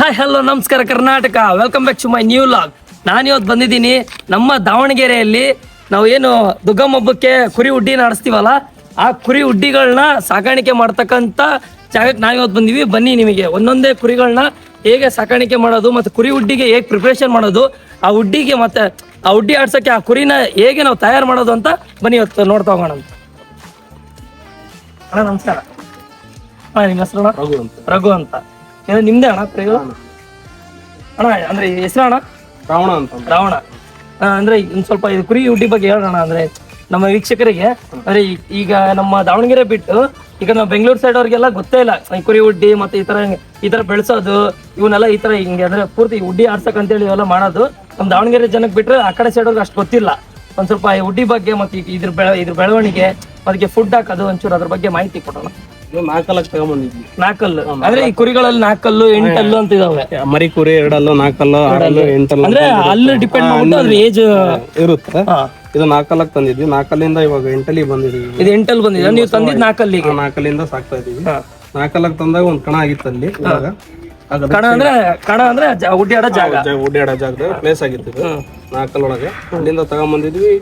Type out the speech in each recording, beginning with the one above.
Hi hello ನಮಸ್ಕಾರ Karnataka, welcome back to my new vlog. ನಾನು ಇವತ್ತು ಬಂದಿದ್ದೀನಿ ನಮ್ಮ ದಾವಣಗೆರೆಯಲ್ಲಿ. ನಾವು ಏನು ದುಗ್ಗಮ್ಮ ಹಬ್ಬಕ್ಕೆ ಕುರಿ ಉಡ್ಡಿನ ಆಡಿಸ್ತೀವಲ್ಲ, ಆ ಕುರಿ ಉಡ್ಡಿಗಳನ್ನ ಸಾಕಾಣಿಕೆ ಮಾಡ್ತಕ್ಕಂಥ ಜಾಗಕ್ಕೆ ನಾವು ಇವತ್ತು ಬಂದೀವಿ. ಬನ್ನಿ, ನಿಮಗೆ ಒಂದೊಂದೇ ಕುರಿಗಳನ್ನ ಹೇಗೆ ಸಾಕಾಣಿಕೆ ಮಾಡೋದು ಮತ್ತು ಕುರಿ ಉಡ್ಡಿಗೆ ಹೇಗೆ ಪ್ರಿಪ್ರೇಷನ್ ಮಾಡೋದು, ಆ ಉಡ್ಡಿಗೆ ಮತ್ತೆ ಆ ಉಡ್ಡಿ ಆಡ್ಸೋಕ್ಕೆ ಆ ಕುರಿನ ಹೇಗೆ ನಾವು ತಯಾರು ಮಾಡೋದು ಅಂತ ಬನ್ನಿ ಇವತ್ತು ನೋಡ್ತಾ ಹೋಗೋಣ ಅಂತ. ಅಣ್ಣ ನಮಸ್ಕಾರ. ನಿಮ್ಮ ಹೆಸರು ಅಣ್ಣ? ರಘು ಅಂತ. ನಿಮ್ದೇ ಅಣ್ಣ ಕುರಿಗಳು? ಅಣ್ಣ ಅಂದ್ರೆ ಹೆಸರು ಅಣ್ಣ? ರಾವಣ ಅಂತ. ರಾವಣ ಅಂದ್ರೆ ಇನ್ ಸ್ವಲ್ಪ ಕುರಿ ಉಡ್ಡಿ ಬಗ್ಗೆ ಹೇಳೋಣ ಅಂದ್ರೆ ನಮ್ಮ ವೀಕ್ಷಕರಿಗೆ. ಅಂದ್ರೆ ಈಗ ನಮ್ಮ ದಾವಣಗೆರೆ ಬಿಟ್ಟು ಈಗ ನಾವು ಬೆಂಗಳೂರು ಸೈಡ್ ಅವ್ರಿಗೆಲ್ಲ ಗೊತ್ತೇ ಇಲ್ಲ ಈ ಕುರಿ ಉಡ್ಡಿ ಮತ್ತೆ ಈ ತರ ಬೆಳೆಸೋದು ಇವನ್ನೆಲ್ಲ ಈ ತರ ಹಿಂಗೆ ಅಂದ್ರೆ ಪೂರ್ತಿ ಉಡ್ಡಿ ಆಡ್ಸಕ್ ಅಂತೇಳಿ ಇವೆಲ್ಲ ಮಾಡೋದು ನಮ್ಮ ದಾವಣಗೆರೆ ಜನಕ್ಕೆ ಬಿಟ್ರೆ ಆ ಕಡೆ ಸೈಡ್ ಅವ್ರಿಗೆ ಅಷ್ಟು ಗೊತ್ತಿಲ್ಲ. ಒಂದ್ ಸ್ವಲ್ಪ ಈ ಉಡ್ಡಿ ಬಗ್ಗೆ ಮತ್ತೆ ಇದ್ರ ಬೆಳವಣಿಗೆ, ಅದಕ್ಕೆ ಫುಡ್ ಹಾಕೋದು ಒಂಚೂರು ಅದ್ರ ಬಗ್ಗೆ ಮಾಹಿತಿ ಕೊಡೋಣ. ನಾಲ್ಕಲ್ಲಕ್ಕೆ ತಗೊಂಡ್ಬಂದಿದ್ವಿ. ನಾಲ್ಕಲ್ಲು ಅಂದ್ರೆ ಈ ಕುರಿಗಳಲ್ಲಿ 4 ಕಲ್ಲು 8 ಕಲ್ಲು ಅಂತ ಇದಾವೆ. ಮರಿ ಕುರಿ 2 ಹಲ್ಲು 4 ಹಲ್ಲು 6 ಹಲ್ಲು 8 ಹಲ್ಲು ಅಂದ್ರೆ ಅಲ್ಲಿ ಡಿಪೆಂಡ್ ಮಾಡ್ಬಿಟ್ಟು ಅದ್ರ ಏಜ್ ಇರುತ್ತೆ. ಇದು 4 ಹಲ್ಲಕ್ಕೆ ತಂದಿದ್ವಿ. 4 ಹಲ್ಲಿಂದ ಇವಾಗ 8 ಹಲ್ಲಿಗೆ ಬಂದಿದೀವಿ. ಇದು 8 ಹಲ್ಲು ಬಂದಿದೆ. ನೀವು ತಂದಿದ್ದು 4 ಹಲ್ಲಿಗೆ. 4 ಹಲ್ಲಿಂದ ಸಾಕ್ತಾ ಇದೀವಿ. 4 ಹಲ್ಲಕ್ಕೆ ತಂದಾಗ ಒಂದ್ ಕಣ ಆಗಿತ್ತು ಅಲ್ಲಿ. ಇವಾಗ ಕಣ ಅಂದ್ರೆ ಉಡ್ಡಾಡೋ ಜಾಗ, ಉಡ್ಡಾಡೋ ಜಾಗದಾಗ ಪ್ಲೇಸ್ ಆಗಿತ್ತು ಇದು 4 ಹಲ್ಲೊಳಗೆ. ಅಲ್ಲಿಂದ ತಗೊಂಡ್ಬಂದಿದ್ವಿ.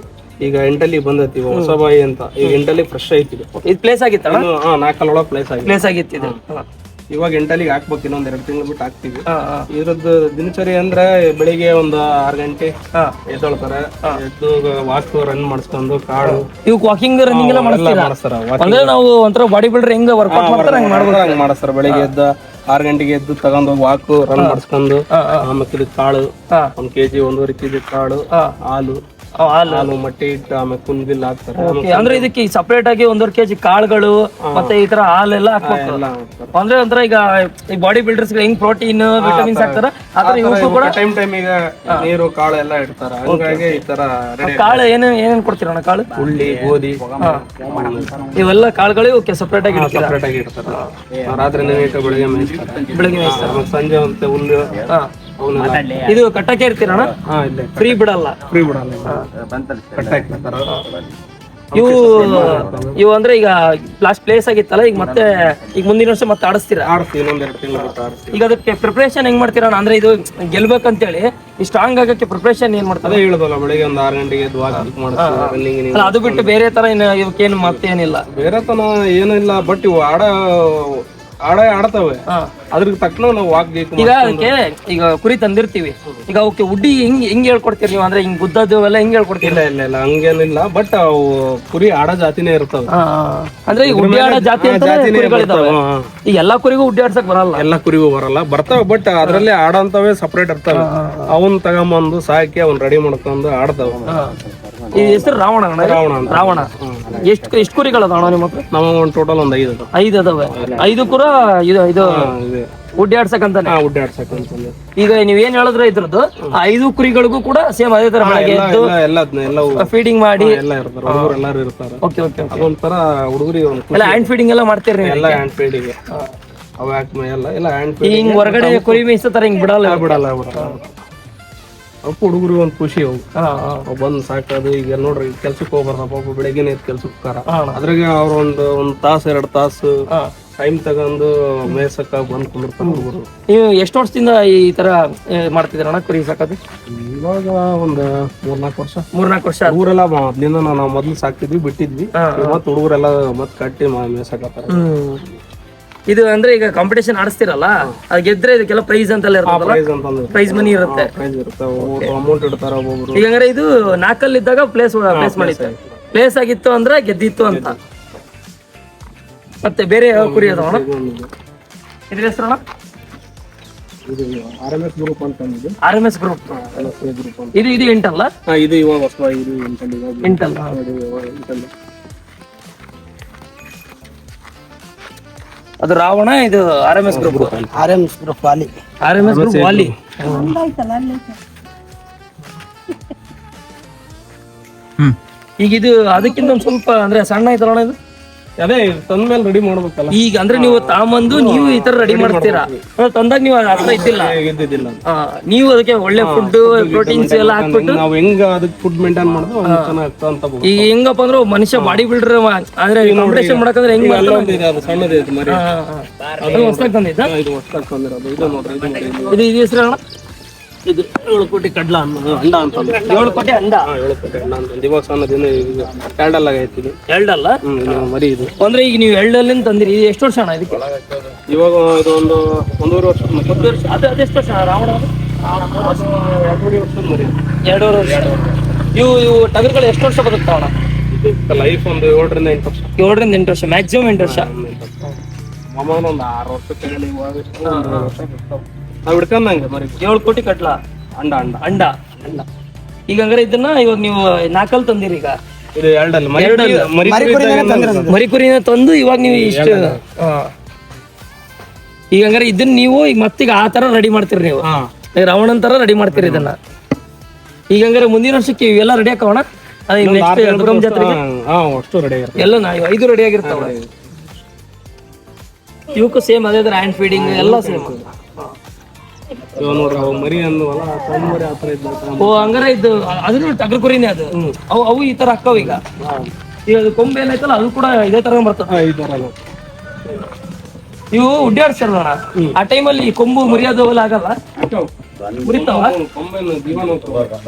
ಈಗ 8 ಹಲ್ಲಿಗೆ ಬಂದೈತಿ ಹೊಸ ಬಾಯಿ ಅಂತ. ಈಗ 8 ಹಲ್ಲಿಗೆ ಫ್ರೆಶ್ ಐತಿ ಇದು ಪ್ಲೇಸ್ ಆಗಿತ್ತ? 4 ಹಲ್ಲೊಳಗೆ ಪ್ಲೇಸ್ ಆಗಿತ್ತು ಇದು. ಇವಾಗ 8 ಹಲ್ಲಿಗೆ ಹಾಕ್ಬೇಕು. ಇನ್ನೊಂದ್ 2 ತಿಂಗಳು ಬಿಟ್ಟು ಹಾಕ್ತಿವಿ. ಇದ್ರದ್ದು ದಿನಚರಿ ಅಂದ್ರೆ ಬೆಳಿಗ್ಗೆ ಒಂದು 6 ಗಂಟೆ ಎದ್ದೊಳ್ತಾರೆ. ಎದ್ದು ವಾಕ್ ರನ್ ಮಾಡಿಸ್ಕೊಂಡು ಕಾಳು ಇವಕ್ ವಾಕಿಂಗ್ ರನ್ನಿಂಗ್ ಎಲ್ಲ ಮಾಡಿಸ್ತಾರ. ಅಂದ್ರೆ ನಾವು ಒಂಥರ ಬಾಡಿ ಬಿಲ್ಡರ್ ಹೆಂಗ್ ವರ್ಕೌಟ್ ಮಾಡ್ತಾರೆ ಹಂಗ್ ಮಾಡಿಸ್ತಾರ. ಬೆಳಿಗ್ಗೆ ಎದ್ದ 6 ಗಂಟೆಗೆ ಎದ್ದು ತಗೊಂಡು ವಾಕ್ ರನ್ ಮಾಡಿಸ್ಕೊಂಡು ಆಮೇಲೆ ಕಾಳು 1 kg 1.5 kg ಕಾಳು, ಹಾಲು ಮೊಟ್ಟೆ ಇಟ್ಟು ಆಮೇಲೆ ಕುಂದಿಲ್ ಹಾಕ್ತಾರೆ. ಅಂದ್ರೆ ಇದಕ್ಕೆ ಸಪರೇಟ್ ಆಗಿ 1.5 kg ಕಾಳುಗಳು ಮತ್ತೆ ಈ ತರ ಹಾಲೆಲ್ಲ ಹಾಕ್ಬೇಕು. ಅಂದ್ರೆ ಒಂಥರ ಈಗ ಈ ಬಾಡಿ ಬಿಲ್ಡರ್ಸ್ ಹೆಂಗ್ ಪ್ರೋಟೀನ್ ವಿಟಮಿನ್ಸ್ ಹಾಕ್ತಾರ ಆತರ ಇವಕ್ಕೂ ಕೂಡ ಟೈಮಿಗೆ ನೀರು ಕಾಳು ಎಲ್ಲ ಇಡ್ತಾರ. ಹಂಗಾಗಿ ಈ ತರ ಕಾಳು ಏನೇನ್ ಕೊಡ್ತೀರಣ್ಣ? ಕಾಳು ಉಳ್ಳಿ, ಗೋಧಿ ಇವೆಲ್ಲ ಕಾಳುಗಳು ಇವಕ್ಕೆ ಸಪರೇಟ್ ಆಗಿ ಇಡ್ತಾರ. ರಾತ್ರಿ ನೀಟ್ ಬೆಳಿಗ್ಗೆ ಮೇಯಿಸ್ತಾರೆ. ಆಮೇಲೆ ಸಂಜೆ ಮತ್ತೆ ಹುಲ್ಲು ಇದು ಕಟ್ಟಕ್ಕೆ ಇರ್ತೀರಣ್ಣ? ಫ್ರೀ ಬಿಡಲ್ಲ. ಇವು ಅಂದ್ರೆ ಈಗ ಲಾಸ್ಟ್ ಪ್ಲೇಸ್ ಆಗಿತ್ತಲ್ಲ, ಈಗ ಮತ್ತೆ ಈಗ ಮುಂದಿನ ವರ್ಷ ಮತ್ತೆ ಆಡಿಸ್ತೀರಾ? ಈಗ ಅದಕ್ಕೆ ಪ್ರಿಪರೇಷನ್ ಹೆಂಗ್ ಮಾಡ್ತೀರಣ್ಣ? ಅಂದ್ರೆ ಇದು ಗೆಲ್ಬೇಕಂತೇಳಿ ಈ ಸ್ಟ್ರಾಂಗ್ ಆಗಕ್ಕೆ ಪ್ರಿಪರೇಷನ್ ಏನ್ ಮಾಡ್ತಾರೆ? ಹೇಳುದಲ್ಲ, ಬೆಳಿಗ್ಗೆ ಒಂದು 6 ಗಂಟೆಗೆ ಎದ್ದು ವಾಕ್ ಮಾಡ್ತೀವಿ. ಅದು ಬಿಟ್ಟು ಬೇರೆ ತರ ಇವಕ್ಕೇನು ಮತ್ತೇನಿಲ್ಲ? ಬೇರೆ ತರ ಏನು ಇಲ್ಲ. ಬಟ್ ಇವು ಆಡತವೆ. ಅದ್ರಿಗೆ ತಕ್ಕ ನಾವು ವಾಕ್ ಬೇಕು. ಈಗ ಅದಕ್ಕೆ ಈಗ ಕುರಿ ತಂದಿರ್ತೀವಿ, ಈಗ ಅವಕ್ಕೆ ಉಡ್ಡಿ ಹೆಂಗ್ ಹೇಳ್ಕೊಡ್ತೀರಿ ನೀವು? ಅಂದ್ರೆ ಹಿಂಗ್ ಗುದ್ದದು ಎಲ್ಲ ಹೆಂಗ್ ಹೇಳ್ಕೊಡ್ತೀರಿ? ಇಲ್ಲ ಹಂಗೇನಿಲ್ಲ. ಬಟ್ ಅವು ಕುರಿ ಆಡೋ ಜಾತಿನೇ ಇರ್ತವೆ. ಅಂದ್ರೆ ಈಗ ಉಡ್ಡಿ ಆಡೋ ಜಾತಿ ಈಗ ಎಲ್ಲಾ ಕುರಿಗೂ ಉಡ್ಡಿ ಆಡ್ಸಕ್ ಬರಲ್ಲ. ಎಲ್ಲಾ ಕುರಿಗೂ ಬರಲ್ಲ, ಬರ್ತಾವ. ಬಟ್ ಅದ್ರಲ್ಲಿ ಆಡೋಂತವೇ ಸಪರೇಟ್ ಇರ್ತವೆ. ಅವನ್ ತಗೊಂಬಂದು ಸಾಕಿ ಅವ್ನ್ ರೆಡಿ ಮಾಡ್ಕೊಂಡು ಆಡ್ತಾವ. ಈ ಹೆಸರು ರಾವಣ? ರಾವಣ. ಎಷ್ಟು ಕುರಿಗಳದಾವ ನಿಮ್ಮ ಹತ್ರ? ನಮ್ಮ ಟೋಟಲ್ ಒಂದು 5 ಅದಾವೆ. 5 ಕೂಡ ಇದು ಉಡ್ಡಿ ಆಡ್ಸಕ್ಕಂತಾನೆ. ಈಗ ನೀವೇನ್ ಹೇಳಿದ್ರೆ ಇದ್ರದ್ದು 5 ಕುರಿಗಳಿಗೂ ಕೂಡ ಸೇಮ್ ಅದೇ ತರ ಫೀಡಿಂಗ್ ಮಾಡಿ ಎಲ್ಲರೂ ಇರ್ತಾರೆ. ಅದೊಂಥರ ಹುಡುಗರಿ ಎಲ್ಲ ಹ್ಯಾಂಡ್ ಫೀಡಿಂಗ್ ಎಲ್ಲ ಮಾಡ್ತೀರಿ? ಎಲ್ಲ ಹ್ಯಾಂಡ್ ಫೀಡಿಂಗ್ ಎಲ್ಲ ಹ್ಯಾಂಡ್ ಫೀಡಿಂಗ್. ಹಿಂಗ್ ಹೊರಗಡೆ ಕುರಿ ಮೇಯಿಸ್ತಾರ, ಹಿಂಗ್ ಬಿಡಲ್ಲ. ಅಪ್ಪ ಹುಡುಗರು ಒಂದ್ ಖುಷಿ. ಅವು ಬಂದ್ ಸಾಕೋದು. ಈಗ ನೋಡ್ರಿ ಕೆಲ್ಸಕ್ಕೆ ಹೋಗ್ಬಾರ್ದಪ್ಪ, ಬೆಳಗ್ಗೆನೆ ಕೆಲ್ಸಕ್ಕೆ ಹೋಗಾರ. ಅದ್ರಾಗ ಅವ್ರ ಒಂದ್ ತಾಸು 2 ತಾಸು ಟೈಮ್ ತಗೊಂಡು ಮೇಯ್ಸಕ್ಕ ಬಂದ್ ಕುಂದಿರ್ತಾರ ಹುಡುಗರು. ನೀವು ಎಷ್ಟು ವರ್ಷದಿಂದ ಈ ತರ ಮಾಡ್ತಿದ್ದೀರಣ್ಣ ಕುರಿ ಸಾಕೋದು? ಇವಾಗ ಒಂದ್ 3-4 ವರ್ಷ. 3-4 ವರ್ಷ. ಹುಡುಗರೆಲ್ಲ ಮೊದ್ಲಿಂದ ನಾವು ಮೊದ್ಲು ಸಾಕ್ತಿದ್ವಿ, ಬಿಟ್ಟಿದ್ವಿ. ಮತ್ ಹುಡುಗರೆಲ್ಲ ಮತ್ ಕಟ್ಟಿ ಮೇಯ್ಸಕತ್ತಾರ. ಇದು ಅಂದ್ರೆ ಈಗ ಕಾಂಪಿಟೇಷನ್ ಆಡಿಸ್ತಿರಲ್ಲ, ಅದು ಗೆದ್ರೆ ಇದಕ್ಕೆಲ್ಲ ಪ್ರೈಸ್ ಅಂತೆಲ್ಲ ಇರ್ತದಲ್ಲ? ಪ್ರೈಸ್ ಮನಿ ಇರುತ್ತೆ, ಅಮೌಂಟ್ ಇಡ್ತಾರ ಒಬ್ಬೊಬ್ರು. ಈಗ ಅಂದ್ರೆ ಇದು 4 ಕಲ್ಲು ಇದ್ದಾಗ ಪ್ಲೇಸ್ ಮಾಡಿತ್ತು, ಪ್ಲೇಸ್ ಆಗಿತ್ತು ಅಂದ್ರೆ ಗೆದ್ದಿತ್ತು ಅಂತ. ಮತ್ತೆ ಬೇರೆ ಯಾವ ಕುರಿ ಅದಾವಣ? ಇದ್ರ ಹೆಸರಣ್ಣ? RMS ಗ್ರೂಪ್ ಅಂತ. RMS group. ಇದು 8 ಅಲ್ಲ? ಇದು ಇವಾಗ ಹೊಸ 8 ಅಲ್ಲ. ಅದು ರಾವಣ, ಇದು RMS ಗ್ರೂಪ್. RMS ಗ್ರೂಪ್ ವಾಲಿ. RMS ಗ್ರೂಪ್ ವಾಲಿ. ಈಗ ಇದು ಅದಕ್ಕಿಂತ ಒಂದ್ ಸ್ವಲ್ಪ ಅಂದ್ರೆ ಸಣ್ಣ ಐತಲ್ಲ ಇದು? ಅದೇ ತಂದ್ಮೇಲೆ ರೆಡಿ ಮಾಡ್ಬೇಕಲ್ಲ. ಈಗ ಅಂದ್ರೆ ನೀವು ತಾಂಬಂದು ನೀವು ಈ ತರ ರೆಡಿ ಮಾಡ್ತೀರಾ, ತಂದಾಗ ನೀವು ಹತ್ರ ಇದ್ದಿಲ್ಲ. ಇದ್ದಿದ್ದಿಲ್ಲ. ನೀವು ಅದಕ್ಕೆ ಒಳ್ಳೆ ಫುಡ್ ಪ್ರೋಟೀನ್ಸ್ ಎಲ್ಲ ಹಾಕ್ಬಿಟ್ಟು ನಾವ್ ಹೆಂಗ ಅದಕ್ಕೆ ಫುಡ್ ಮೇಂಟೈನ್ ಮಾಡೋದು ಚೆನ್ನಾಗಿ ಅಂತ. ಈಗ ಹೆಂಗಪ್ಪ ಅಂದ್ರೆ ಮನುಷ್ಯ ಬಾಡಿ ಬಿಲ್ಡರ್ ಅಂದ್ರೆ ಕಾಂಪಿಟೇಷನ್ ಮಾಡಕಂದ್ರೆ ಹೆಂಗ್ ಮಾಡ್ತಾರೆ. ಅದು ಸಣ್ಣದೇ ಇದು ಮರಿ. ಅದು ಹೊಸದಾಗಿ ತಂದಿದ್ದ. ಇದು ಹೊಸದಾಗಿ ತಂದಿರೋದು. ಇದು ನೋಡ್ರಿ, ಇದು ಇದು ಹೆಸರು ಅಣ್ಣ? ಇದು 7 ಕೋಟಿ ಕಡ್ಲ ಅಂಡ ಅಂತ. 7 ಕೋಟಿ ಅಂಡ. 7 ಕೋಟಿ ಅಂಡ ಅಂತ. ದಿವಸ ಸಣ್ಣದಿನ ಎರಡಲ್ಲ ಆಗೈತಿ ಇದು. ಎರಡಲ್ಲ ಮರಿ ಇದು. ಅಂದ್ರೆ ಈಗ ನೀವು ಎರಡಲ್ಲಿಂದ ತಂದಿರಿ. ಇದು ಎಷ್ಟು ವರ್ಷ ಅಣ್ಣ ಇದಕ್ಕೆ? ಇವಾಗ ಇದು ಒಂದು 1.5 ವರ್ಷ. 10 ವರ್ಷ. ಅದೆಷ್ಟು ವರ್ಷ ರಾವಣ? 2 ವರ್ಷದ ಮರಿ. 2.5 ವರ್ಷ. ಇವು ಟಗರುಗಳು ಎಷ್ಟು ವರ್ಷ ಬದುಕ್ತಾವಣ? ಲೈಫ್ ಒಂದು 7ರಿಂದ 8 ವರ್ಷ. 7ರಿಂದ 8 ವರ್ಷ, ಮ್ಯಾಕ್ಸಿಮಮ್ 8 ವರ್ಷ. ಮಾಮೂಲು ಒಂದು 6 ವರ್ಷಕ್ಕೆ ನಾವು ಹಿಡ್ಕೊಂಡಂಗೆ ಮರಿ. 7 ಕೋಟಿ ಕಟ್ಲ ಅಂಡ ಅಂಡ ಅಂಡ ಅಂಡ. ಈಗ ಹಂಗಾರೆ ಇದನ್ನ ಇವಾಗ ನೀವು 4 ತಂದಿರಿ. ಈಗ ಇದು ಎರಡಲ್ಲ ಮರಿ ಕುರಿನ ತಂದು ಇವಾಗ ನೀವು ಇಷ್ಟು. ಈಗ ಹಂಗಾರೆ ಇದನ್ನ ನೀವು ಈಗ ಮತ್ತೀಗ ಆ ತರ ರೆಡಿ ಮಾಡ್ತೀರಿ ನೀವು. ರಾವಣನ್ ತರ ರೆಡಿ ಮಾಡ್ತೀರಿ ಇದನ್ನ. ಈಗ ಹಂಗಾರೆ ಮುಂದಿನ ವರ್ಷಕ್ಕೆ ಇವೆಲ್ಲ ರೆಡಿ ಹಾಕೋಣ. ನೆಕ್ಸ್ಟ್ ದುರ್ಗಮ್ಮ ಜಾತ್ರೆಗೆ ಅಷ್ಟು ರೆಡಿ ಆಗಿರುತ್ತೆ ಎಲ್ಲ. ನಾವು 5 ರೆಡಿ ಆಗಿರ್ತಾವ. ಇವಕ್ಕೂ ಸೇಮ್ ಅದೇ ಹ್ಯಾಂಡ್ ಫೀಡಿಂಗ್ ಎಲ್ಲ ಸೇಮ್. ನೋಡ್ರಿ ಅವು ಮರಿ ಅನ್ನುವಲ್ಲ, ಸಣ್ಣ ಮರಿ ಆತರ ಇದ್ದ. ಓ ಹಂಗಾರೆ ಇದು ಅದನ್ನು ಟಗರು ಕುರಿನೇ ಅದು. ಅವು ಈ ತರ ಹಾಕವ್. ಈಗ ಈಗ ಅದು ಕೊಂಬೆ ಏನೈತಲ್ಲ ಅದು ಕೂಡ ಇದೇ ತರ ಬರ್ತದೆ. ಇವು ಉಡ್ಡಾಡ್ಸಲ್ಲ ಆ ಟೈಮಲ್ಲಿ ಕೊಂಬು ಮುರಿಯೋದು ಅವೆಲ್ಲ ಆಗಲ್ಲ, ಮುರಿತಾವ.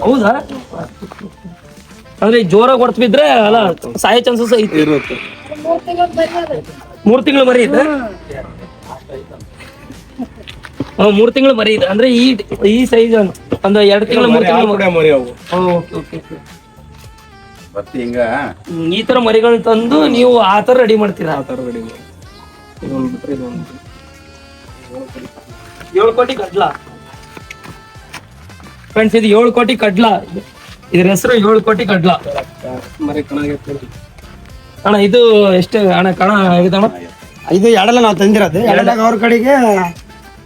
ಹೌದಾ? ಅಂದ್ರೆ ಜೋರಾಗಿ ಹೊಡ್ತ ಬಿದ್ರೆ ಅಲ್ಲ ಸಾಯೋ ಚಾನ್ಸಸ್ ಐತಿ. 3 ತಿಂಗಳು ಮರಿ ಇದೆ. 3 ತಿಂಗಳು ಮರಿ ಇದೆ ಅಂದ್ರೆ ಈ ಸೈಜ್ ಒಂದು 2 ತಿಂಗಳು 3 ತಿಂಗಳು ಮರಿ ಅವು. ಈ ತರ ಮರಿಗಳನ್ನ ತಂದು ನೀವು ಆ ತರ ರೆಡಿ ಮಾಡ್ತೀರಾ? ಆ ತರ ರೆಡಿ ಮಾಡಿ. ಇದೊಂದು ಬಿಟ್ರೆ ಇದೊಂದು 7 ಕೋಟಿ ಕಡ್ಲ ಫ್ರೆಂಡ್ಸ್. ಇದು 7 ಕೋಟಿ ಕಡ್ಲ. ಇದ್ರ ಹೆಸರು 7 ಕೋಟಿ ಕಡ್ಲ. ಮರಿ ಕಣಾಗೈತೆ ಅಣ್ಣ. ಇದು ಎಷ್ಟು ಅಣ್ಣ ಕಣ ಆಗಿದೆ ಅಣ್ಣ? ಇದು ಎರಡಲ್ಲ ನಾವು ತಂದಿರೋದು. ಎರಡಾಗ ಅವ್ರ ಕಡೆಗೆ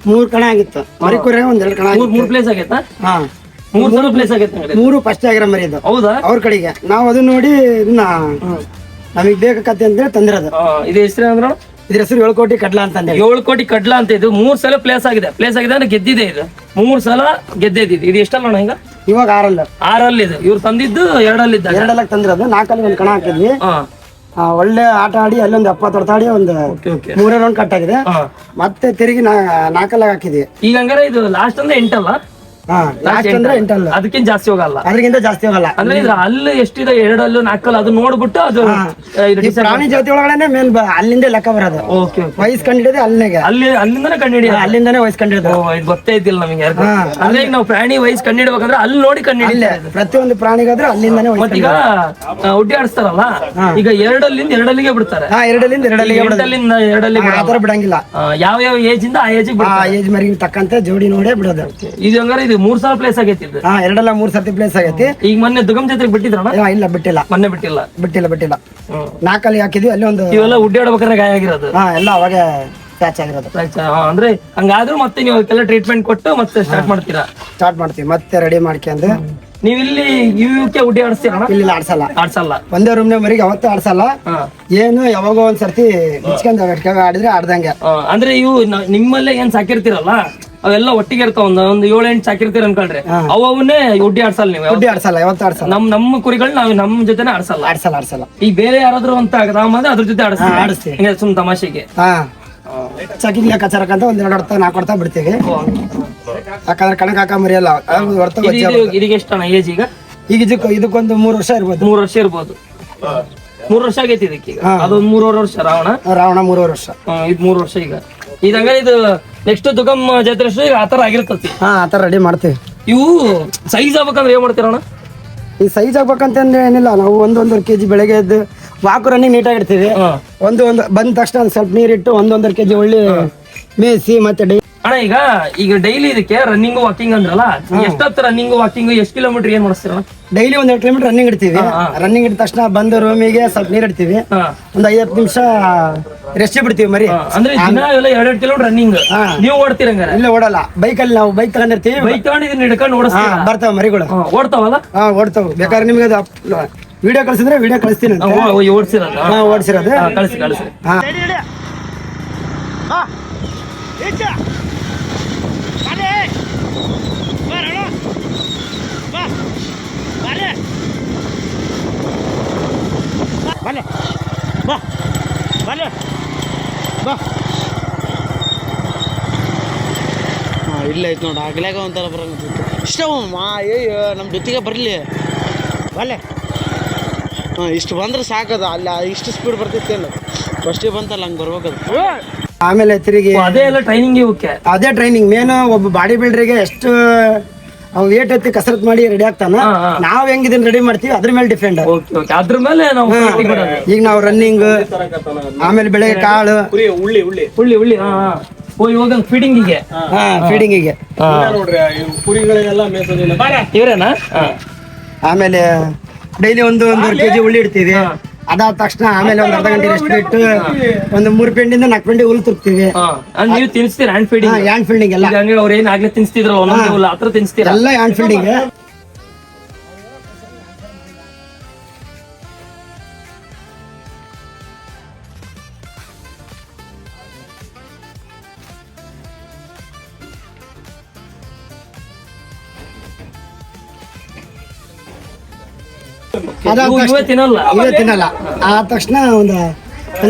3 ಕಣ ಆಗಿತ್ತು. ಮರಿ ಕುರಿ ಒಂದ್ 2 ಕಣ. 3 ಪ್ಲೇಸ್ ಆಗೈತಾ? ಹಾ, 3 ಪ್ಲೇಸ್ ಆಗೈತೆ. 3 ಫಸ್ಟ್ ಆಗಿರೋ ಮರಿ ಇದು. ಹೌದಾ? ಅವ್ರ ಕಡೆಗೆ ನಾವು ಅದನ್ನ ನೋಡಿ ಇದನ್ನ ನಮಗ್ ಬೇಕಾಕತ್ತೆ ಅಂತೇಳಿ ತಂದಿರೋದು. ಇದು ಹೆಸರು ಅಂದ್ರೆ ಇದ್ರ ಹೆಸರು 7 ಕೋಟಿ ಕಡ್ಲ ಅಂತ. 7 ಕೋಟಿ ಕಡ್ಲ ಅಂತ. ಇದು 3 ಸಲ ಪ್ಲೇಸ್ ಆಗಿದೆ ಅಂದ್ರೆ ಗೆದ್ದಿದೆ. ಇದು 3 ಸಲ ಗೆದ್ದಿದ್ದು. ಇದು ಎಷ್ಟಲ್ಲ ಅಣ್ಣ ಈಗ? ಇವಾಗ 6 ಇದು. ಇವ್ರು ತಂದಿದ್ದು 2 ಇದ್ದಾಗ. 2 ತಂದಿರೋದು. 4 ಒಂದು ಕಣ ಹಾಕಿದ್ವಿ. ಒಳ್ಳೆ ಆಟ ಆಡಿ ಅಲ್ಲೊಂದು 70 ಹೊಡೆದಾಡಿ ಒಂದು 3 ರೌಂಡ್ ಕಟ್ ಆಗಿದೆ. ಮತ್ತೆ ತಿರುಗಿ 4 ಹಾಕಿದ್ವಿ. ಈಗ ಹಂಗಾರೆ ಇದು ಲಾಸ್ಟ್ ಅಂದ್ರೆ 8 ಅಲ್ಲ? ಲಾಸ್ಟ್ ಅಂದ್ರೆ 8 ಅಲ್ಲ, ಅದಕ್ಕಿಂತ ಜಾಸ್ತಿ ಹೋಗಲ್ಲ. ಅದಕ್ಕಿಂತ ಜಾಸ್ತಿ ಹೋಗಲ್ಲ. ಅಂದ್ರೆ ಇದ್ರ ಅಲ್ಲಿ ಎಷ್ಟಿದೆ 2 ಅಲ್ಲು 4 ಅಲ್ಲು ಅದು ನೋಡ್ಬಿಟ್ಟು ಅದು ಪ್ರಾಣಿ ಜಾತಿ ಒಳಗಡೆ ಮೇನ್ ಅಲ್ಲಿಂದ ಲೆಕ್ಕ ಬರೋದು. ವಯಸ್ಸು ಕಂಡಿಡಿದೆ ಅಲ್ಲಿಂದನೇ ಕಂಡಿಡಿಯೋದು. ಅಲ್ಲಿಂದಾನೆ ವಯಸ್ಸು ಕಂಡಿಡಿದ. ಇದು ಗೊತ್ತೇ ಇದ್ದಿಲ್ಲ ನಮಗೆ. ಅಂದ್ರೆ ಈಗ ನಾವು ಪ್ರಾಣಿ ವಯಸ್ಸು ಕಂಡಿಡ್ಬೇಕಂದ್ರೆ ಅಲ್ಲಿ ನೋಡಿ ಕಂಡಿಡಿಲ್ಲ. ಪ್ರತಿಯೊಂದು ಪ್ರಾಣಿಗಾದ್ರೂ ಅಲ್ಲಿಂದಾನೆ. ಮತ್ತೀಗ ಉಡ್ಡಿ ಆಡಿಸ್ತಾರಲ್ಲ, ಈಗ 2 ಬಿಡ್ತಾರೆ. 2 ಆ ತರ ಬಿಡಂಗಿಲ್ಲ. ಯಾವ ಏಜ್ ಇಂದ ಆ ಏಜ್ ಏಜ್ ಮರಿಗೆ ತಕ್ಕಂತೆ ಜೋಡಿ ನೋಡೇ ಬಿಡೋದು. ಇದು ಹಂಗಾರೆ ಇದು 3 ಸಲ ಪ್ಲೇಸ್ ಆಗೈತಿ. 2 ಸರ್ತಿ ಪ್ಲೇಸ್ ಆಗೈತಿ. ಈಗ ಮೊನ್ನೆ ದುರ್ಗಮ್ ಜಾತ್ರೆಗೆ ಬಿಟ್ಟಿದ್ರಣ? ಇಲ್ಲ, ಬಿಟ್ಟಿಲ್ಲ. ಮೊನ್ನೆ ಬಿಟ್ಟಿಲ್ಲ. 4 ಹಾಕಿದ್ವಿ. ಅಲ್ಲಿ ಒಂದು ಇವೆಲ್ಲ ಉಡ್ಡಾಡ್ಬೇಕಾದ್ರೆ ಗಾಯ ಆಗಿರೋದು. ಎಲ್ಲ ಅವಾಗ ಪ್ಯಾಚ್ ಆಗಿರೋದು. ಅಂದ್ರೆ ಹಂಗಾದ್ರೂ ಮತ್ತೆ ನೀವು ಅದಕ್ಕೆಲ್ಲ ಟ್ರೀಟ್ಮೆಂಟ್ ಕೊಟ್ಟು ಮತ್ತೆ ಸ್ಟಾರ್ಟ್ ಮಾಡ್ತೀವಿ. ಮತ್ತೆ ರೆಡಿ ಮಾಡ್ಕೊಂಡು ನೀವು ಇಲ್ಲಿ ಇವಕ್ಕೆ ಉಡ್ಡಿ ಆಡಿಸ್ತೀರ? ಇಲ್ಲಿ ಆಡ್ಸಲ್ಲ. ಒಂದೇ ರೂಮ್ನ ಮರಿಗೆ ಅವತ್ತೇ ಆಡ್ಸಲ್ಲ. ಏನು ಯಾವಾಗೋ ಒಂದ್ ಸರ್ತಿ ಬಿಚ್ಕೊಂಡ್ ಆಡಿದ್ರೆ ಆಡ್ದಂಗೆ. ಅಂದ್ರೆ ಇವು ನಿಮ್ಮಲ್ಲೇ ಏನ್ ಸಾಕಿರ್ತೀರಲ್ಲ ಅವೆಲ್ಲ ಒಟ್ಟಿಗೆ ಇರ್ತಾವ. ಒಂದು 7-8 ಸಾಕಿರ್ತೀರ ಅನ್ಕೊಳ್ರಿ. ಅವನ್ನೇ ಉಡ್ಡಿ ಆಡ್ಸಲ್ಲ ನೀವು? ಉಡ್ಡಿ ಆಡ್ಸಲ್ಲ, ಯಾವತ್ತೂ ಆಡ್ಸಲ್ಲ. ನಮ್ಮ ಕುರಿಗಳು ನಾವು ನಮ್ಮ ಜೊತೆನೆ ಆಡ್ಸಲ್ಲ. ಈಗ ಬೇರೆ ಯಾರಾದ್ರೂ ಅಂತ ಅಂದ್ರೆ ಅದ್ರ ಜೊತೆ ಆಡಿಸ್ತೀವಿ ಸುಮ್ ತಮಾಷೆಗೆ. ಚಕಿಂಗ್ ಕಚರಕ್ ಅಂತ 1-2 ಹೊಡ್ತಾ 4 ಹೊಡ್ತಾ ಬಿಡ್ತೀವಿ. ಯಾಕಂದ್ರೆ ಕಣಕ್ ಹಾಕ ಮರಿಯಲ್ಲ. ಇದಕ್ಕೆ ಎಷ್ಟಣ್ಣ ಏಜ್ ಈಗ? ಇದಕ್ಕೊಂದು 3 ವರ್ಷ ಇರ್ಬೋದು. 3 ವರ್ಷ ಇರ್ಬೋದು. 3 ವರ್ಷ ಆಗೈತಿ ಇದಕ್ಕೆ. ಅದೊಂದು 3.5 ವರ್ಷ. ರಾವಣ 3 ವರ್ಷ. ಇದು 3 ವರ್ಷ. ಈಗ ಇದಂಗ ಇದು ನೆಕ್ಸ್ಟ್ ದುರ್ಗಮ್ ಜಾತ್ರೆ ಈಗ ಆತರ ಆಗಿರ್ತತಿ. ಆತರ ರೆಡಿ ಮಾಡ್ತೀವಿ. ಇವು ಸೈಜ್ ಆಗ್ಬೇಕಂದ್ರೆ ಏನ್ ಮಾಡ್ತೀರಣ್ಣ? ಈ ಸೈಜ್ ಆಗ್ಬೇಕಂತಂದ್ರೆ ಏನಿಲ್ಲ, ನಾವು 1-1.5 kg ಬೆಳಗ್ಗೆ ಎದ್ದು ವಾಕು ರನ್ನಿಂಗ್ ನೀಟಾಗಿ ಇಡ್ತೀವಿ. ಒಂದು ಬಂದ ತಕ್ಷಣ ಸ್ವಲ್ಪ ನೀರಿಟ್ಟು 1-1.5 kg ಒಳ್ಳೆ ಮೇಯಿಸಿ ಮತ್ತೆ ಅಣ್ಣ ಈಗ ಡೈಲಿ ಇದಕ್ಕೆ ರನ್ನಿಂಗ್ ವಾಕಿಂಗ್ ಅಂದ್ರಲ್ಲ, ಎಷ್ಟೊತ್ತು ರನ್ನಿಂಗ್ ವಾಕಿಂಗ್ ಎಷ್ಟು ಕಿಲೋಮೀಟರ್ ಏನ್ ಮಾಡಿಸ್ತೀರ? ಡೈಲಿ 1-2 ಕಿಲೋಮೀಟರ್ ರನ್ನಿಂಗ್ ಇಡ್ತೀವಿ. ರನ್ನಿಂಗ್ ಇಟ್ಟ ತಕ್ಷಣ ಬಂದು ರೂಮಿಗೆ ಸ್ವಲ್ಪ ನೀರ್ ಇಡ್ತೀವಿ. ಒಂದು 50 ನಿಮಿಷ ರೆಸ್ಟ್ ಬಿಡ್ತೀವಿ ಮರಿ. ಅಂದ್ರೆ ದಿನ 2-2 ಕಿಲೋಮೀಟರ್ ರನ್ನಿಂಗ್ ನೀವು ಓಡ್ತೀರಂಗಾರ? ಇಲ್ಲ, ಓಡಲ್ಲ. ಬೈಕಲ್ಲಿ ನಾವು ಬೈಕ್ ತಗೊಂಡಿರ್ತೀವಿ. ಬೈಕ್ ತಗೊಂಡು ಇದನ್ನ ಹಿಡ್ಕೊಂಡು ಓಡಿಸ್ತೀವಿ. ಬರ್ತಾವ ಮರಿಗಳು. ಓಡ್ತಾವಲ್ಲ? ಓಡ್ತಾವ. ಬೇಕಾದ್ರೆ ನಿಮ್ಗೆ ವಿಡಿಯೋ ಕಳ್ಸಿದ್ರೆ ವಿಡಿಯೋ ಕಳಿಸ್ತೀನಿ ಅಂತ. ಓಡಿಸಿರೋದು ಓಡಿಸಿರೋದು. ಕಳಿಸಿ ಕಳಿಸಿ. ಹಾ ಇಲ್ಲ ಐತೆ ನೋಡಿ ಆಗ್ಲಾಗ ಒಂಥರ ಬರಂಗ ಇಷ್ಟ ಅಯ್ಯೋ ನಮ್ಮ ಜೊತೆಗೆ ಬರಲಿ ಬಲ್ಲೆ. ಇಷ್ಟು ಬಂದ್ರೆ ಸಾಕದ ಅಲ್ಲ, ಇಷ್ಟು ಸ್ಪೀಡ್ ಬರ್ತಿತ್ತು ಅಲ್ಲ ಫಸ್ಟಿಗೆ ಬಂತಲ್ಲ ಹಂಗೆ ಬರ್ಬೇಕದು. ಆಮೇಲೆ ತಿರುಗಿ ಅದೇ ಎಲ್ಲ ಟ್ರೈನಿಂಗ್ ಇವಕ್ಕೆ. ಅದೇ ಟ್ರೈನಿಂಗ್ ಮೇನ್. ಒಬ್ಬ ಬಾಡಿ ಬಿಲ್ಡರ್ಗೆ ಎಷ್ಟು ಅವ್ ವೇಟ್ ಎತ್ತಿ ಕಸರತ್ ಮಾಡಿ ರೆಡಿ ಆಗ್ತಾನ, ನಾವ್ ಹೆಂಗ್ ಇದನ್ನ ರೆಡಿ ಮಾಡ್ತೀವಿ ಅದ್ರ ಮೇಲೆ ಡಿಪೆಂಡ್. ಅದ್ರ ಮೇಲೆ ನಾವು ಈಗ ನಾವು ರನ್ನಿಂಗ್, ಆಮೇಲೆ ಬೆಳಗ್ಗೆ ಕಾಳು, ಉಳ್ಳಿ ಉಳ್ಳಿ ಉಳ್ಳಿ ಉಳ್ಳಿ. ಇವಾಗ ಫೀಡಿಂಗಿಗೆ ಫೀಡಿಂಗಿಗೆ ನೋಡ್ರಿ ಕುರಿಗಳಿಗೆಲ್ಲ ಮೇಸೋದಿಲ್ಲ ಇವ್ರೇನಾ? ಆಮೇಲೆ ಡೈಲಿ ಒಂದೂವರೆ ಕೆಜಿ ಉಳ್ಳಿ ಇಡ್ತೀವಿ. ಅದಾದ ತಕ್ಷಣ ಆಮೇಲೆ ಒಂದ್ ಅರ್ಧ ಗಂಟೆ ರೆಸ್ಟ್ ಬಿಟ್ಟು ಒಂದು 3 ಪೆಂಡಿಂದ 4 ಪೆಂಡಿ ಹುಲ್ ತುರ್ತೀವಿ. ನೀವು ತಿನ್ಸ್ತೀರಾ ಹ್ಯಾಂಡ್ ಫೀಡಿಂಗ್? ಹ್ಯಾಂಡ್ ಫೀಲ್ಡಿಂಗ್ ಎಲ್ಲ ಅವ್ರ ಏನ್ ಆಗ್ಲೇ ತಿನ್ಸ್ತಿದ್ರು ಒಂದೊಂದೇ ಹುಲ್ಲು ಹತ್ರ ತಿನ್ಸ್ತೀರಾ? ಎಲ್ಲ ಹ್ಯಾಂಡ್ ಫೀಲ್ಡಿಂಗ್. ಇವೇ ತಿನ್ನಲ್ಲ. ಇವೇ ತಿನ್ನಲ್ಲ. ಆದ ತಕ್ಷಣ ಒಂದು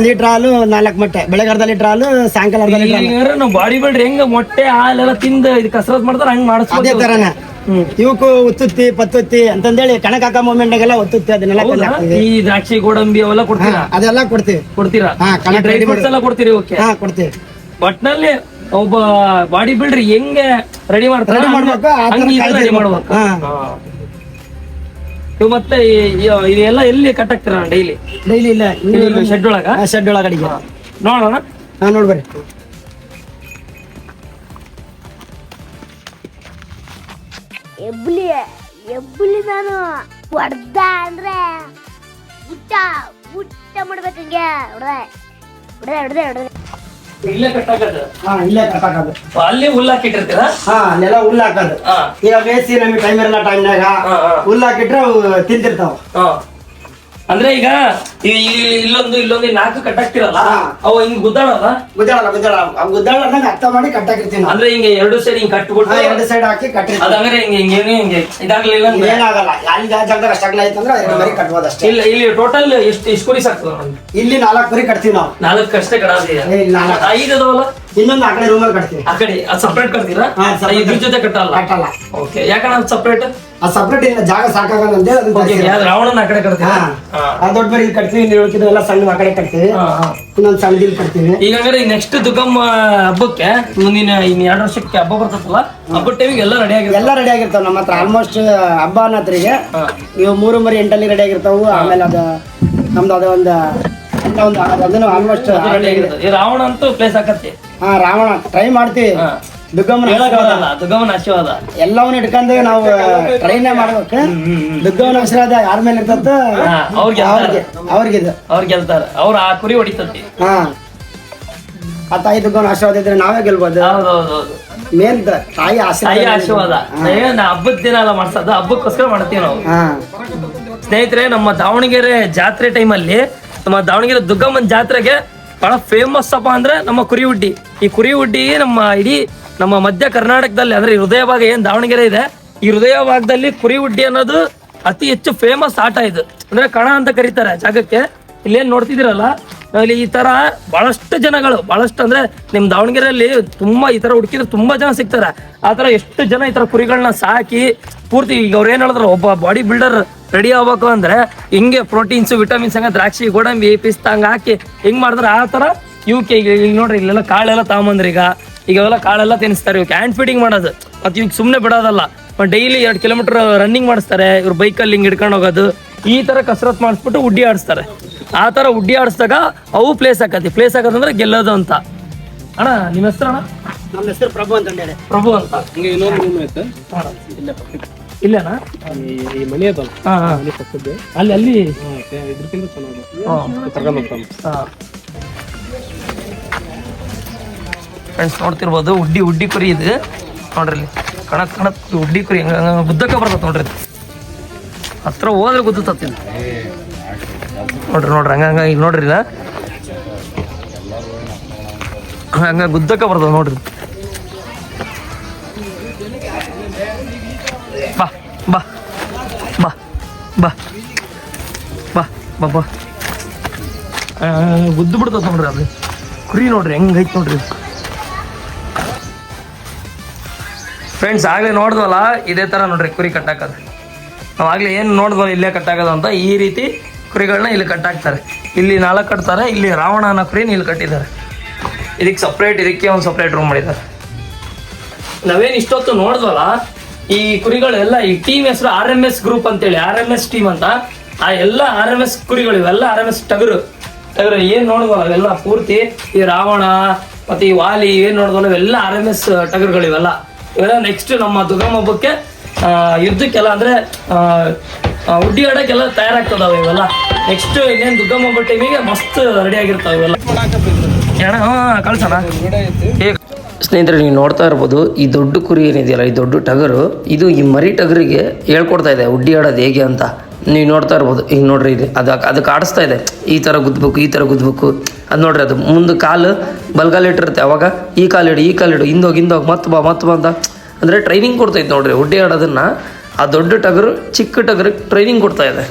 ಲೀಟರ್ ಹಾಲು 4 ಮೊಟ್ಟೆ, ಬೆಳಗ್ಗೆ ಅರ್ಧ ಲೀಟರ್ ಹಾಲು, ಸಾಯಂಕಾಲ ಅರ್ಧ ಲೀಟರ್ ಹಾಲು. ನಾವು ಬಾಡಿ ಬಿಲ್ಡರ್ ಹೆಂಗ ಮೊಟ್ಟೆ ಹಾಲೆಲ್ಲ ತಿಂದು ಇದು ಕಸರತ್ ಮಾಡ್ತಾರ ಹಂಗ್ ಅದೇ ಮಾಡಿಸ್ಬೋದು. ತರನ ಇವಕ್ಕೂ ಉತ್ತುತ್ತಿ ಪತ್ತುತ್ತಿ ಅಂತಂದೇಳಿ ಕಣಕ್ ಹಾಕೋ ಮೂಮೆಂಟ್ಗೆಲ್ಲ ಒತ್ತುತ್ತಿ ಅದನ್ನೆಲ್ಲ ತಂದು ಹಾಕ್ತೀವಿ. ಈ ದ್ರಾಕ್ಷಿ ಗೋಡಂಬಿ ಅವೆಲ್ಲ ಕೊಡ್ತೀರಾ? ಅದೆಲ್ಲ ಕೊಡ್ತೀವಿ. ಕೊಡ್ತೀರಾ? ಹಾ, ಕಣಕ್ ಡ್ರೈ ready ಫ್ರೂಟ್ಸ್ ಎಲ್ಲ ಕೊಡ್ತೀರಿ? ಓಕೆ, ಕೊಡ್ತೀವಿ. ಒಟ್ನಲ್ಲಿ ಒಬ್ಬ ಬಾಡಿ ಬಿಲ್ಡರ್ ಹೆಂಗೆ ರೆಡಿ ಮಾಡ್ತಾರೆ ರೆಡಿ ಮಾಡ್ಬೇಕು, ಆ ಥರ ರೆಡಿ ಕಾಯ್ತೀವಿ. ಮಾಡ್ಬೇಕು. ಹಾ. ಇವ್ ಮತ್ತೆ ಇದೆಲ್ಲ ಎಲ್ಲಿ ಕಟ್ಟಾಕ್ತೀರ ಡೈಲಿ? ಡೈಲಿ ಇಲ್ಲ ಶೆಡ್ ಒಳಗ? ಶೆಡ್ ಒಳಗಡೆಗೆ ನೋಡೋಣ. ನೋಡ್ಬರ್ರಿ. ಎಬ್ಬುಲಿ ನಾನು ಹೊಡ್ದ ಅಂದ್ರೆ ಊಟ ಊಟ ಮಾಡ್ಬೇಕಂಗೆ ಹೊಡೆದೆ ಇಲ್ಲೇ ಕಟ್ಟಾಕದು? ಇಲ್ಲೇ ಕಟ್ಟಾಕೋದು. ಅಲ್ಲಿ ಹುಲ್ಲು ಹಾಕಿಟ್ಟಿರ್ತೀರಾ? ಅಲ್ಲೆಲ್ಲ ಹುಲ್ಲು ಹಾಕೋದು. ಈಗ ಬೇಸಿ ನಮಗೆ ಟೈಮ್ ಇರಲ್ಲ, ಟೈಮ್ನಾಗ ಹುಲ್ಲು ಹಾಕಿಟ್ರೆ ಅವು ತಿಂತಿರ್ತಾವ. ಅಂದ್ರೆ ಈಗ ಇಲ್ಲೊಂದು 4 ಕಟ್ಟಾಕ್ತಿರಲ್ಲ, ಅವು ಹಿಂಗ್ ಗುದ್ದಾಡಲ್ಲ? ಗುದ್ದಾಡಂಗ ಅರ್ಥ ಮಾಡಿ ಕಟ್ಟಾಕಿರ್ತೀವಿ ನಾವು. ಅಂದ್ರೆ ಹಿಂಗೆ 2 ಸೈಡ್ ಹಿಂಗ್ ಕಟ್ಬಿಟ್ಟು 2 ಸೈಡ್ ಹಾಕಿ ಕಟ್ಟಿರ್ತೀವಿ. ಅದಂದ್ರೆ ಹಿಂಗೆ ಇದಾಗ್ಲಿಲ್ಲ ಅಂದ್ರೆ ಏನಾಗಲ್ಲ. ಅಲ್ಲಿ ಜಾಗದಾಗ ಅಷ್ಟಾಗ್ಲ ಆಯ್ತಂದ್ರೆ 2 ಮರಿ ಕಟ್ಬೋದು ಅಷ್ಟೇ. ಇಲ್ಲಿ ಟೋಟಲ್ ಎಷ್ಟು ಕುರಿ ಸಾಕ್ತದ? ಇಲ್ಲಿ 4 ಮರಿ ಕಟ್ತೀವಿ ನಾವು. 4 ಅಷ್ಟೇ ಕಡಾದಿದೆ. 5 ಅದಾವಲ್ಲ? ಇನ್ನೊಂದು ಆ ಕಡೆ ರೂಮಲ್ಲಿ ಕಟ್ತೀವಿ. ಆ ಕಡೆ ಸಪ್ರೇಟ್ ಕಟ್ತೀರಾ? ಇದ್ರ ಜೊತೆ ಕಟ್ಟಲ್ಲ? ಓಕೆ, ಯಾಕಂದ್ರೆ ಅದು ಸಪ್ರೇಟ್? ಅದು ಸಪ್ರೇಟ್ ಇಲ್ಲ, ಜಾಗ ಸಾಕಾಗಲ್ಲ ಅಂತೇಳಿ ರಾವಣನ ಆ ಕಡೆ ಕಟ್ತೀರಾ? ದೊಡ್ಡ ಮರಿ ಕಟ್ತೀವಿ, ಇಲ್ಲಿ ಉಳ್ಕಿದ್ರೆಲ್ಲ ಸಣ್ಣ ಆ ಕಡೆ ಕಟ್ತೀವಿ. ಇನ್ನೊಂದು ಸಣ್ಣ ದಿಲ್ ಕಟ್ತೀವಿ. ಈಗ ಹಂಗಾರೆ ನೆಕ್ಸ್ಟ್ ದುರ್ಗಮ್ಮ ಹಬ್ಬಕ್ಕೆ ಮುಂದಿನ 2 ವರ್ಷಕ್ಕೆ ಹಬ್ಬ ಬರ್ತದಲ್ಲ, ಹಬ್ಬದ ಟೈಮಿಗೆ ಎಲ್ಲ ರೆಡಿ ಆಗಿರುತ್ತೆ? ಎಲ್ಲ ರೆಡಿ ಆಗಿರ್ತಾವ ನಮ್ಮ ಹತ್ರ. ಆಲ್ಮೋಸ್ಟ್ ಹಬ್ಬ ಅನ್ನತ್ರಿಗೆ ಇವು 3 ಮರಿ 8 ರೆಡಿ ಆಗಿರ್ತಾವು. ಆಮೇಲೆ ಅದು ನಮ್ದು ಅದೇ ಅದನ್ನು ಆಲ್ಮೋಸ್ಟ್ ರೆಡಿ ಆಗಿರುತ್ತೆ. ಈ ರಾವಣ ಅಂತೂ ಪ್ಲೇಸ್ ಹಾಕತ್ತೆ. ರಾವಣ ಟ್ರೈ ಮಾಡ್ತೀವಿ. ದುರ್ಗಮ್ಮನ ಆಶೀರ್ವಾದ ಎಲ್ಲವನ್ನ ಇಟ್ಕೊಂಡು ನಾವು ಟ್ರೈನೇ ಮಾಡ್ಬೇಕು. ದುರ್ಗಮ್ಮನ ಆಶೀರ್ವಾದ ಯಾರ ಮೇಲೆ ಇರ್ತದ ಅವ್ರಿಗೆ ಗೆಲ್ತಾರ. ಅವ್ರ ಆ ಕುರಿ ಹೊಡಿತತಿ. ಆ ತಾಯಿ ದುರ್ಗಮ್ಮನ ಆಶೀರ್ವಾದ ಇದ್ರೆ ನಾವೇ ಗೆಲ್ಬೋದು. ಮೇನ್ ತಾಯಿ ಆಶೀರ್ವಾದ. ಹಬ್ಬದ ದಿನ ಎಲ್ಲ ಮಾಡ್ಸೋದು, ಹಬ್ಬಕ್ಕೋಸ್ಕರ ಮಾಡ್ತೀವಿ ನಾವು. ಸ್ನೇಹಿತರೆ, ನಮ್ಮ ದಾವಣಗೆರೆ ಜಾತ್ರೆ ಟೈಮಲ್ಲಿ, ನಮ್ಮ ದಾವಣಗೆರೆ ದುರ್ಗಮ್ಮನ ಜಾತ್ರೆಗೆ ಬಹಳ ಫೇಮಸ್ ಅಪ್ಪ ಅಂದ್ರೆ ನಮ್ಮ ಕುರಿ ಹುಡ್ಡಿ. ಈ ಕುರಿ ಹುಡ್ಡಿ ನಮ್ಮ ಮಧ್ಯ ಕರ್ನಾಟಕದಲ್ಲಿ, ಅಂದ್ರೆ ಹೃದಯ ಭಾಗ ಏನ್ ದಾವಣಗೆರೆ ಇದೆ, ಈ ಹೃದಯ ಭಾಗದಲ್ಲಿ ಕುರಿ ಹುಡ್ಡಿ ಅನ್ನೋದು ಅತಿ ಹೆಚ್ಚು ಫೇಮಸ್ ಆಟ. ಇದು ಅಂದ್ರೆ ಕಣ ಅಂತ ಕರೀತಾರೆ ಜಾಗಕ್ಕೆ. ಇಲ್ಲೇನ್ ನೋಡ್ತಿದಿರಲ್ಲ, ಇಲ್ಲಿ ಈ ತರ ಬಹಳಷ್ಟು ಜನಗಳು, ಬಹಳಷ್ಟು ಅಂದ್ರೆ ನಿಮ್ ದಾವಣಗೆರೆಯಲ್ಲಿ ತುಂಬಾ ಈ ತರ ಹುಡುಕಿದ್ರೆ ತುಂಬಾ ಜನ ಸಿಗ್ತಾರೆ. ಆ ತರ ಎಷ್ಟು ಜನ ಈ ತರ ಕುರಿಗಳನ್ನ ಸಾಕಿ ಪೂರ್ತಿ, ಈಗ ಅವ್ರು ಏನ್ ಹೇಳಿದ್ರು, ಒಬ್ಬ ಬಾಡಿ ಬಿಲ್ಡರ್ ರೆಡಿ ಆಗ್ಬೇಕು ಅಂದ್ರೆ ಹಿಂಗೆ ಪ್ರೋಟೀನ್ಸ್, ವಿಟಮಿನ್ಸ್ ಹಂಗ ದ್ರಾಕ್ಷಿ, ಗೋಡಂಬಿ, ಪಿಸ್ತಾ ಹಂಗ ಹಾಕಿ ಹಿಂಗ್ ಮಾಡಿದ್ರೆ ಆ ತರ ಇವಕ್ಕೆ. ಈಗ ನೋಡ್ರಿ, ಇಲ್ಲೆಲ್ಲ ಕಾಳೆಲ್ಲ ತಗೊಂಬಂದ್ರಿ. ಈಗ ಅವೆಲ್ಲ ಕಾಳೆಲ್ಲ ತಿನ್ನಿಸ್ತಾರೆ. ಇವಕ್ಕೆ ಹ್ಯಾಂಡ್ ಫೀಡಿಂಗ್ ಮಾಡೋದು, ಮತ್ತೆ ಇವಾಗ ಸುಮ್ಮನೆ ಬಿಡೋದಲ್ಲ. ಡೈಲಿ 2 ಕಿಲೋಮೀಟರ್ ರನ್ನಿಂಗ್ ಮಾಡಿಸ್ತಾರೆ. ಇವ್ರು ಬೈಕಲ್ಲಿ ಹಿಂಗೆ ಹಿಡ್ಕೊಂಡು ಹೋಗೋದು, ಈ ತರ ಕಸರತ್ ಮಾಡಿಸ್ಬಿಟ್ಟು ಉಡ್ಡಿ ಆಡಿಸ್ತಾರೆ. ಆ ತರ ಉಡ್ಡಿ ಆಡಿಸಿದಾಗ ಅವು ಪ್ಲೇಸ್ ಹಾಕತಿ. ಪ್ಲೇಸ್ ಹಾಕೋದಂದ್ರೆ ಗೆಲ್ಲೋದು ಅಂತ. ಅಣ್ಣ, ನಿಮ್ಮ ಹೆಸರು? ಅಣ್ಣ, ನಮ್ಮ ಹೆಸರು ಪ್ರಭು ಅಂತ ಹೇಳಿ. ಪ್ರಭು ಅಂತ. ಇನ್ನೊಂದು ರೂಮ್ ಐತೆ ಇಲ್ಲೇನಾ? ಈ ಮನೆ ಅದಲ್ಲ, ಅಲ್ಲಿ ಇದ್ರಕ್ಕಿಂತ ಚೆನ್ನಾಗಿ ತಗೊಂಡ್ ಫ್ರೆಂಡ್ಸ್ ನೋಡ್ತಿರ್ಬೋದು, ಉಡ್ಡಿ ಕುರಿ ಇದು ನೋಡ್ರಿ. ಕಣಕ್ ಉಡ್ಡಿ ಕುರಿ ಬುದ್ದಕ್ಕ ಬರ್ತದ ನೋಡ್ರಿ. ಹತ್ರ ಹೋದ್ರೆ ಗುದ್ದತತ್ತಿಲ್ಲ. ನೋಡ್ರಿ ಹಂಗ ಈಗ ನೋಡ್ರಿ ನಾ ಹಂಗ ಗುದ್ದಕ್ಕ ಬರ್ತದ ನೋಡ್ರಿ. ಬಾ ಬಾ ಬಾ ಬಾ ಬಾ ಬಾ ಬಾ ಗುದ್ದು ಬಿಡ್ತದ ನೋಡ್ರಿ ಅದು ಕುರಿ ನೋಡ್ರಿ ಹೆಂಗೈತೆ ನೋಡ್ರಿ. ಫ್ರೆಂಡ್ಸ್ ಆಗಲೇ ನೋಡ್ದವಲ್ಲ ಇದೇ ಥರ ನೋಡ್ರಿ ಕುರಿ ಕಟ್ಟಾಕದು. ನಾವು ಆಗಲೇ ಏನು ನೋಡ್ದವಲ್ಲ ಇಲ್ಲೇ ಕಟ್ಟಾಕದು ಅಂತ ಈ ರೀತಿ ಕುರಿಗಳನ್ನ ಇಲ್ಲಿ ಕಟ್ಟಾಕ್ತಾರೆ. ಇಲ್ಲಿ 4 ಕಟ್ತಾರೆ, ಇಲ್ಲಿ ರಾವಣ ಅನ್ನೋ ಕುರಿನ ಇಲ್ಲಿ ಕಟ್ಟಿದ್ದಾರೆ. ಇದಕ್ಕೆ ಸಪ್ರೇಟ್, ಇದಕ್ಕೆ ಒಂದು ಸಪ್ರೇಟ್ ರೂಮ್ ಮಾಡಿದ್ದಾರೆ. ನಾವೇನು ಇಷ್ಟೊತ್ತು ನೋಡ್ದವಲ್ಲ ಈ ಕುರಿಗಳೆಲ್ಲ ಈ ಟೀಮ್ ಹೆಸರು RMS ಗ್ರೂಪ್ ಅಂತೇಳಿ, RMS ಟೀಮ್ ಅಂತ. ಆ ಎಲ್ಲ RMS ಕುರಿಗಳು ಇವೆಲ್ಲ RMS ಟಗರು ಏನು ನೋಡ್ದವಲ್ಲ ಅವೆಲ್ಲ ಪೂರ್ತಿ ಈ ರಾವಣ ಮತ್ತು ಈ ವಾಲಿ ಏನು ನೋಡ್ದವಲ್ಲ ಇವೆಲ್ಲ RMS ಟಗರುಗಳು ಇವೆಲ್ಲ ನೆಕ್ಸ್ಟ್ ನಮ್ಮ ದುರ್ಗಮ್ಮ ಹಬ್ಬಕ್ಕೆ ಯುದ್ಧಕ್ಕೆಲ್ಲ ಅಂದರೆ ಉಡ್ಡಿ ಆಡೋಕ್ಕೆಲ್ಲ ತಯಾರಾಗ್ತದಾವೆ ಇವೆಲ್ಲ. ನೆಕ್ಸ್ಟ್ ಇನ್ನೇನು ದುರ್ಗಮ್ಮ ಹಬ್ಬ ಟೈಮಿಗೆ ಮಸ್ತ್ ರೆಡಿ ಆಗಿರ್ತಾವೆ ಇವೆಲ್ಲ. ಕಳ್ಸೋಣ ಹೇಗೆ ಸ್ನೇಹಿತರೆ, ನೀವು ನೋಡ್ತಾ ಇರ್ಬೋದು ಈ ದೊಡ್ಡ ಕುರಿ ಏನಿದೆಯಲ್ಲ, ಈ ದೊಡ್ಡ ಟಗರು, ಇದು ಈ ಮರಿ ಟಗರಿಗೆ ಹೇಳ್ಕೊಡ್ತಾ ಇದೆ ಉಡ್ಡಿ ಆಡೋದು ಹೇಗೆ ಅಂತ. ನೀವು ನೋಡ್ತಾ ಇರ್ಬೋದು. ಈಗ ನೋಡ್ರಿ ಇದು ಅದಕ್ಕೆ ಆಡಿಸ್ತಾ ಇದೆ, ಈ ಥರ ಗುದ್ದಬೇಕು, ಈ ಥರ ಗುದ್ದಬೇಕು. ಅದು ನೋಡ್ರಿ, ಅದು ಮುಂದೆ ಕಾಲು ಬಲ್ಗಾಲು ಇಟ್ಟಿರುತ್ತೆ, ಅವಾಗ ಈ ಕಾಲಿಡು ಹಿಂದೋಗಿ ಮತ್ತೆ ಬಾ ಅಂತ ಅಂದರೆ ಟ್ರೈನಿಂಗ್ ಕೊಡ್ತೈತೆ ನೋಡ್ರಿ. ಉಡ್ಡಿ ಆಡೋದನ್ನು ಆ ದೊಡ್ಡ ಟಗರು ಚಿಕ್ಕ ಟಗರಿಗೆ ಟ್ರೈನಿಂಗ್ ಕೊಡ್ತಾ ಇದೆ.